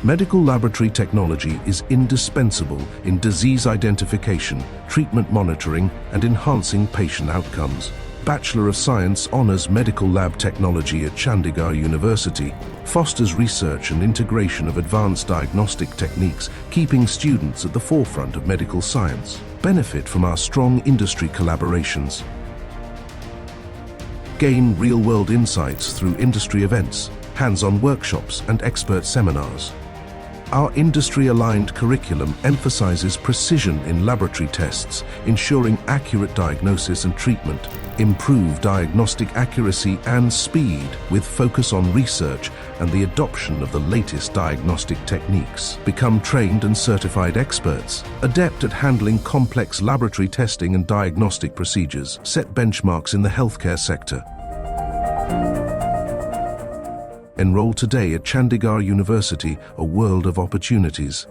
Medical laboratory technology is indispensable in disease identification, treatment monitoring, and enhancing patient outcomes. Bachelor of Science Honours Medical Lab Technology at Chandigarh University fosters research and integration of advanced diagnostic techniques, keeping students at the forefront of medical science. Benefit from our strong industry collaborations. Gain real-world insights through industry events, hands-on workshops, and expert seminars. Our industry-aligned curriculum emphasizes precision in laboratory tests, ensuring accurate diagnosis and treatment, improve diagnostic accuracy and speed with focus on research and the adoption of the latest diagnostic techniques. Become trained and certified experts, adept at handling complex laboratory testing and diagnostic procedures. Set benchmarks in the healthcare sector. Enroll today at Chandigarh University, a world of opportunities.